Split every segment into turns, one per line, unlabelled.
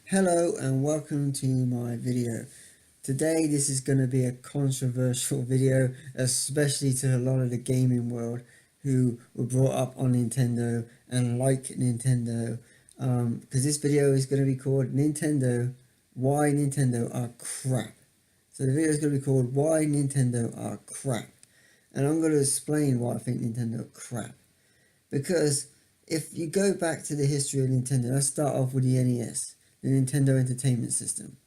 Hello and welcome to my video. Today this is going to be a controversial video, especially to a lot of the gaming world who were brought up on Nintendo and like Nintendo, because this video is going to be called Why Nintendo Are Crap. So the video is going to be called Why Nintendo Are Crap, and I'm going to explain why I think Nintendo are crap. Because if you go back to the history of Nintendo, let's start off with the NES, the Nintendo Entertainment System.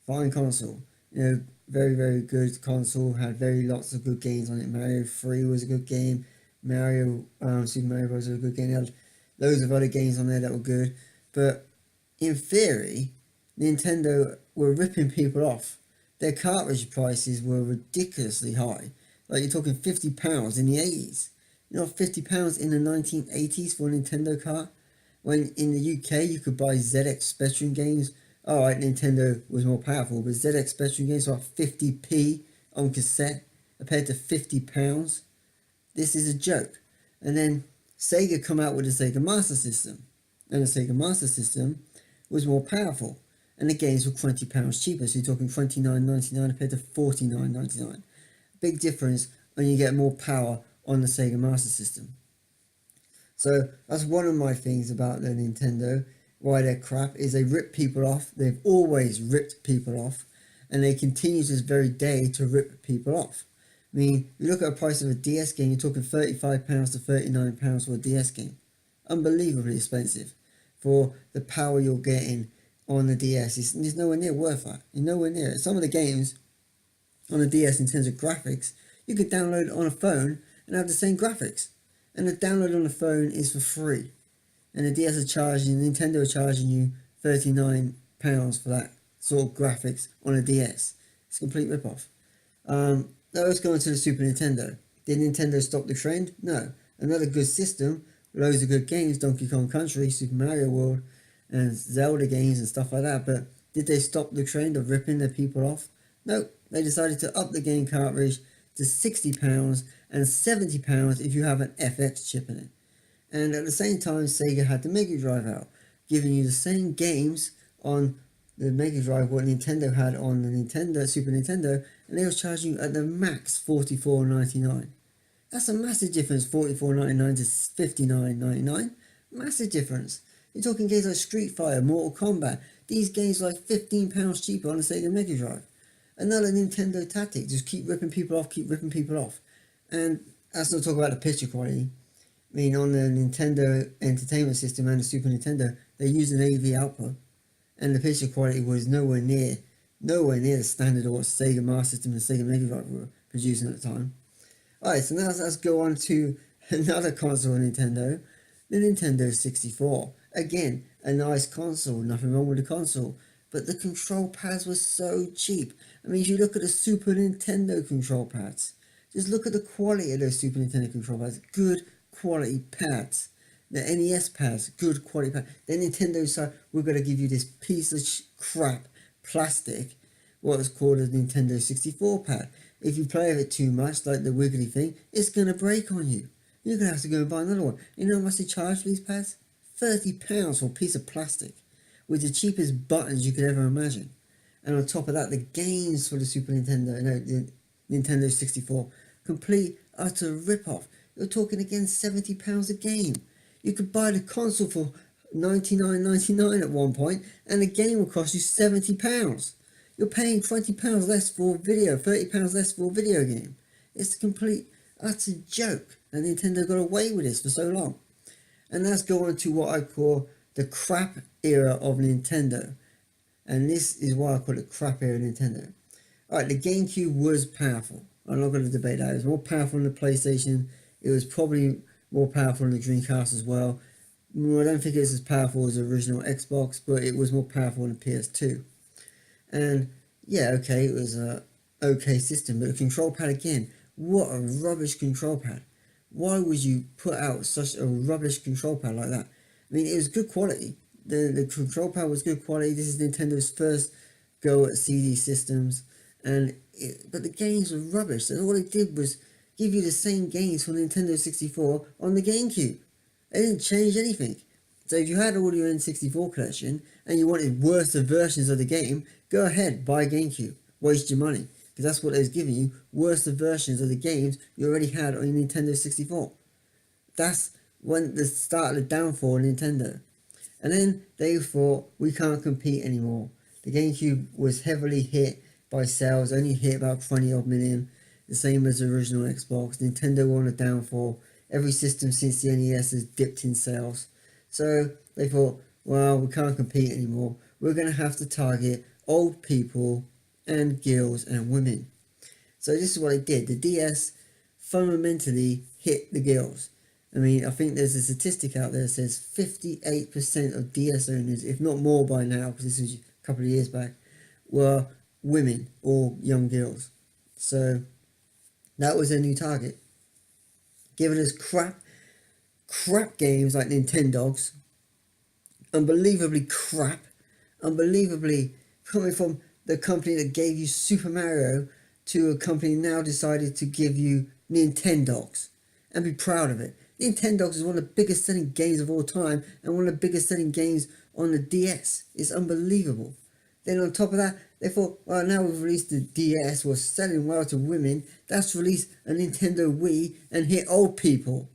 Fine console, very, very good console, had very lots of good games on it. Mario 3 was a good game, Super Mario Bros. Was a good game. It had loads of other games on there that were good, but in theory, Nintendo were ripping people off. Their cartridge prices were ridiculously high. Like you're talking £50 in the 80s. £50 in the 1980s for a Nintendo cart? When in the UK you could buy ZX Spectrum games. Alright, Nintendo was more powerful, but ZX Spectrum games were like 50p on cassette compared to £50. This is a joke. And then Sega come out with the Sega Master System. And the Sega Master System was more powerful. And the games were £20 cheaper. So you're talking $29.99 compared to $49.99. Big difference when you get more power on the Sega Master System. So that's one of my things about the Nintendo, why they're crap, is they rip people off. They've always ripped people off, and they continue to this very day to rip people off. I mean, you look at the price of a DS game, you're talking £35 to £39 for a DS game. Unbelievably expensive for the power you're getting on the DS. It's nowhere near worth that. It's nowhere near it. Some of the games on the DS in terms of graphics, you could download it on a phone and have the same graphics. And the download on the phone is for free. And the DS are charging, Nintendo are charging you £39 for that sort of graphics on a DS. It's a complete rip-off. Now let's go on to the Super Nintendo. Did Nintendo stop the trend? No. Another good system, loads of good games, Donkey Kong Country, Super Mario World, and Zelda games and stuff like that. But did they stop the trend of ripping their people off? No. They decided to up the game cartridge to £60 and £70 if you have an FX chip in it. And at the same time, Sega had the Mega Drive out, giving you the same games on the Mega Drive what Nintendo had on the Super Nintendo, and they were charging you at the max $44.99. That's a massive difference, $44.99 to $59.99. Massive difference. You're talking games like Street Fighter, Mortal Kombat. These games are like £15 cheaper on the Sega Mega Drive. Another Nintendo tactic, just keep ripping people off, keep ripping people off. And let's not talk about the picture quality. I mean, on the Nintendo Entertainment System and the Super Nintendo, they used an AV output, and the picture quality was nowhere near the standard of what Sega Master System and Sega Mega Drive were producing at the time. Alright, so now let's go on to another console of Nintendo, the Nintendo 64. Again, a nice console, nothing wrong with the console, but the control pads were so cheap. I mean, if you look at the Super Nintendo control pads, just look at the quality of those Super Nintendo control pads. Good quality pads. The NES pads, good quality pads. Then Nintendo said, we're going to give you this piece of crap plastic, what is called a Nintendo 64 pad. If you play with it too much, like the wiggly thing, it's going to break on you. You're going to have to go and buy another one. You know how much they charge for these pads? £30 for a piece of plastic, with the cheapest buttons you could ever imagine. And on top of that, the games for the Super Nintendo, the Nintendo 64, complete, utter rip-off. You're talking again £70 a game. You could buy the console for $99.99 at one point, and the game will cost you £70. You're paying £20 less for a video, £30 less for a video game. It's a complete, utter joke that Nintendo got away with this for so long. And let's go on to what I call the crap era of Nintendo. And this is why I call it crap era Nintendo. Alright, the GameCube was powerful. I'm not going to debate that. It was more powerful than the PlayStation. It was probably more powerful than the Dreamcast as well. I don't think it was as powerful as the original Xbox, but it was more powerful than the PS2. And yeah, okay, it was a okay system, but the control pad again, what a rubbish control pad. Why would you put out such a rubbish control pad like that? I mean, it was good quality. The control pad was good quality. This is Nintendo's first go at CD systems, but the games were rubbish. So all it did was give you the same games from Nintendo 64 on the GameCube. They didn't change anything. So if you had all your N64 collection and you wanted worse versions of the game, go ahead, buy GameCube. Waste your money. Because that's what it was giving you, worse versions of the games you already had on your Nintendo 64. That's when the start of the downfall of Nintendo. And then they thought, we can't compete anymore. The GameCube was heavily hit by sales, only hit about 20 odd million, the same as the original Xbox. Nintendo were on a downfall. Every system since the NES has dipped in sales. So they thought, well, we can't compete anymore. We're going to have to target old people and girls and women. So this is what they did. The DS fundamentally hit the girls. I mean, I think there's a statistic out there that says 58% of DS owners, if not more by now, because this was a couple of years back, were women or young girls. So that was their new target. Giving us crap games like Nintendogs, unbelievably crap, unbelievably coming from the company that gave you Super Mario to a company now decided to give you Nintendogs, and be proud of it. Nintendogs is one of the biggest selling games of all time and one of the biggest selling games on the DS. It's unbelievable. Then on top of that, they thought, well, now we've released the DS, we're selling well to women, let's release a Nintendo Wii and hit old people.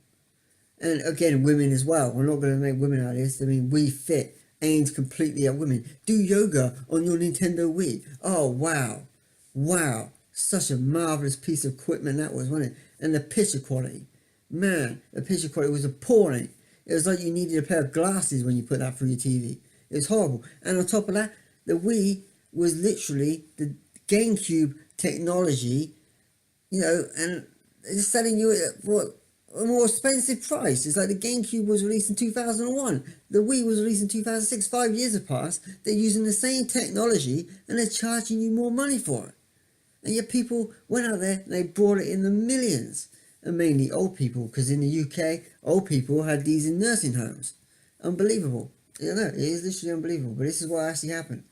And again, women as well. We're not going to make women out of this. I mean, Wii Fit aims completely at women. Do yoga on your Nintendo Wii. Oh, wow. Wow. Such a marvellous piece of equipment that was, wasn't it? And the picture quality. Man, the picture quality was appalling. It was like you needed a pair of glasses when you put that through your TV. It was horrible. And on top of that, the Wii was literally the GameCube technology, you know, and it's selling you at what, a more expensive price. It's like the GameCube was released in 2001. The Wii was released in 2006. 5 years have passed. They're using the same technology and they're charging you more money for it. And yet people went out there and they brought it in the millions. And mainly old people, because in the UK, old people had these in nursing homes. Unbelievable. You know, it is literally unbelievable. But this is what actually happened.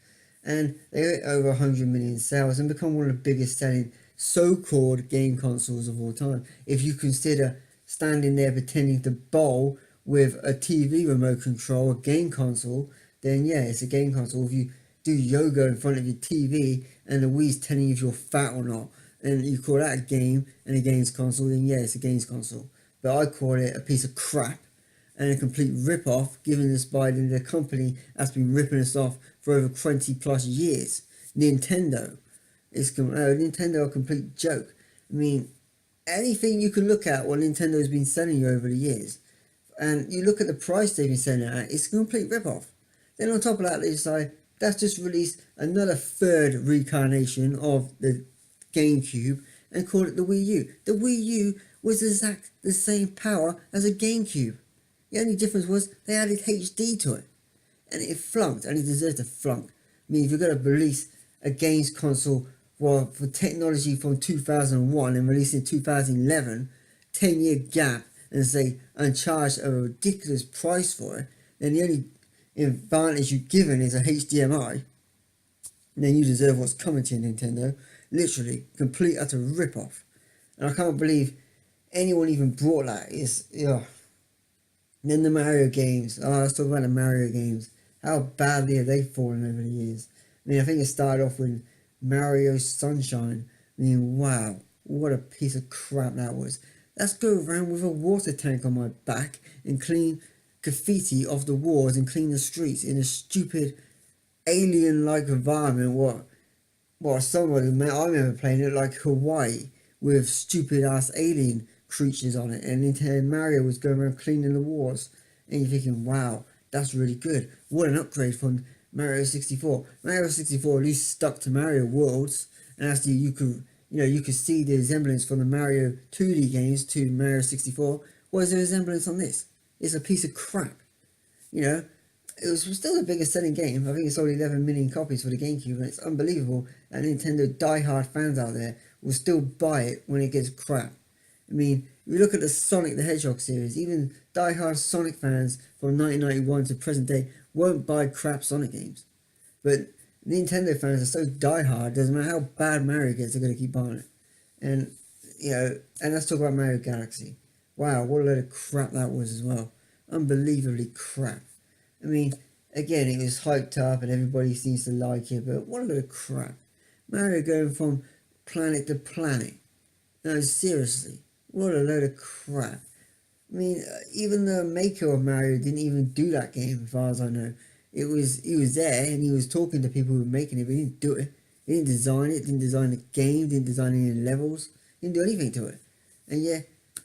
And they hit over 100 million sales and become one of the biggest selling so-called game consoles of all time. If you consider standing there pretending to bowl with a TV remote control, a game console, then yeah, it's a game console. If you do yoga in front of your TV and the Wii's telling you if you're fat or not, and you call that a game and a games console, then yeah, it's a games console. But I call it a piece of crap and a complete rip-off given us by the company that's been ripping us off for over 20 plus years. Nintendo. Nintendo a complete joke. I mean, anything you can look at what Nintendo has been selling you over the years, and you look at the price they've been selling it at, it's a complete rip-off. Then on top of that, they decide, let's just release another third reincarnation of the GameCube and call it the Wii U. The Wii U was exact the same power as a GameCube. The only difference was they added HD to it. And it flunked, and it deserved to flunk. I mean, if you're going to release a games console for technology from 2001 and release it in 2011, 10-year gap, and charge a ridiculous price for it, then the only advantage you're given is a HDMI, and then you deserve what's coming to you, Nintendo. Literally, complete utter rip-off. And I can't believe anyone even brought that. Then the Mario games. Oh, let's talk about the Mario games. How badly have they fallen over the years? I mean, I think it started off with Mario Sunshine. I mean, wow, what a piece of crap that was. Let's go around with a water tank on my back and clean graffiti off the walls and clean the streets in a stupid alien-like environment. Somebody, man, I remember playing it like Hawaii with stupid-ass alien creatures on it, and Mario was going around cleaning the walls, and you're thinking, wow, that's really good. What an upgrade from Mario 64. Mario 64 at least stuck to Mario Worlds, and actually you could see the resemblance from the Mario 2D games to Mario 64. What is the resemblance on this? It's a piece of crap. You know, it was still the biggest selling game. I think it sold 11 million copies for the GameCube, and it's unbelievable that Nintendo diehard fans out there will still buy it when it gets crap. I mean, if you look at the Sonic the Hedgehog series, even diehard Sonic fans from 1991 to present day won't buy crap Sonic games. But Nintendo fans are so diehard, doesn't matter how bad Mario gets, they're going to keep buying it. And, and let's talk about Mario Galaxy. Wow, what a load of crap that was as well. Unbelievably crap. I mean, again, it was hyped up and everybody seems to like it, but what a load of crap. Mario going from planet to planet. No, seriously, what a load of crap. I mean, even the maker of Mario didn't even do that game, as far as I know. He was there and he was talking to people who were making it, but he didn't do it. He didn't design it, didn't design the game, didn't design any levels, didn't do anything to it. And yeah,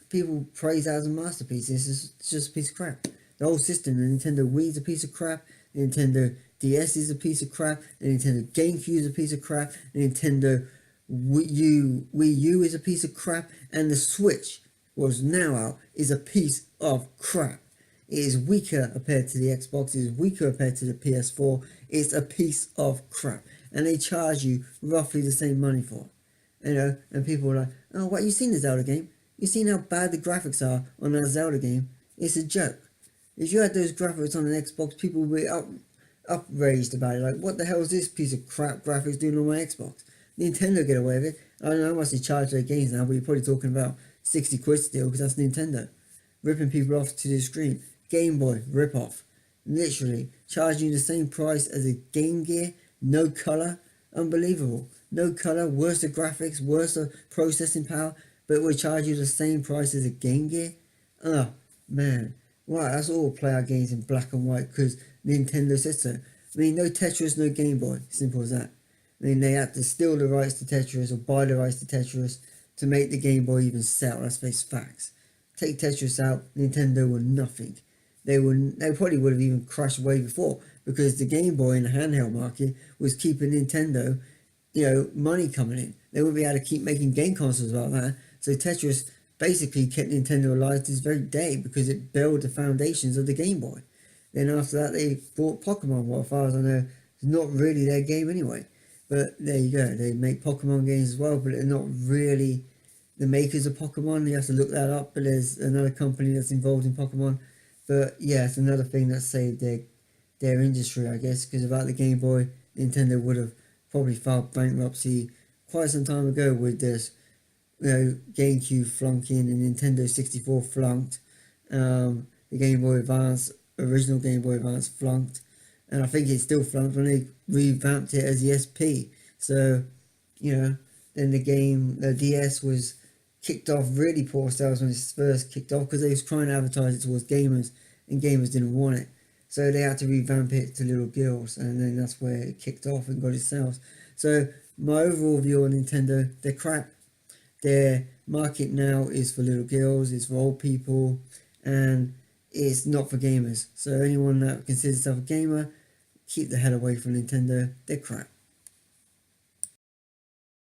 people praise that as a masterpiece. It's just a piece of crap. The whole system, the Nintendo Wii is a piece of crap, the Nintendo DS is a piece of crap, the Nintendo GameCube is a piece of crap, the Nintendo Wii U is a piece of crap, and the Switch, what's now out, is a piece of crap. It is weaker compared to the Xbox, it is weaker compared to the PS4, it's a piece of crap. And they charge you roughly the same money for it. You know, and people are like, oh, what, you seen the Zelda game? You seen how bad the graphics are on that Zelda game? It's a joke. If you had those graphics on an Xbox, people would be upraised about it. Like, what the hell is this piece of crap graphics doing on my Xbox? Nintendo get away with it. I don't know how much they charge their games now, but you're probably talking about 60 quid still, because that's Nintendo. Ripping people off to the screen. Game Boy, rip off. Literally, charging you the same price as a Game Gear, no colour. Unbelievable. No colour, worse the graphics, worse the processing power, but it would charge you the same price as a Game Gear? Oh, man. Right, that's all play our games in black and white because Nintendo said so. I mean, no Tetris, no Game Boy. Simple as that. I mean, they had to steal the rights to Tetris or buy the rights to Tetris to make the Game Boy even sell. Let's face facts. Take Tetris out, Nintendo were nothing. They probably would have even crashed way before because the Game Boy in the handheld market was keeping Nintendo, money coming in. They wouldn't be able to keep making game consoles about that. So Tetris basically kept Nintendo alive to this very day because it built the foundations of the Game Boy. Then after that, they bought Pokemon. Well, as far as I know, it's not really their game anyway. But there you go. They make Pokemon games as well, but they're not really the makers of Pokemon. You have to look that up. But there's another company that's involved in Pokemon. But yeah, it's another thing that saved their industry, I guess, because without the Game Boy, Nintendo would have probably filed bankruptcy quite some time ago with this, GameCube flunking and Nintendo 64 flunked. The Game Boy Advance, original Game Boy Advance flunked. And I think it's still flunked when they revamped it as the SP. So, then the DS was kicked off really poor sales when it first kicked off because they was trying to advertise it towards gamers and gamers didn't want it. So they had to revamp it to little girls and then that's where it kicked off and got its sales. So my overall view on Nintendo, they're crap. Their market now is for little girls, it's for old people, and it's not for gamers. So anyone that considers themselves a gamer, keep the hell away from Nintendo. They're crap.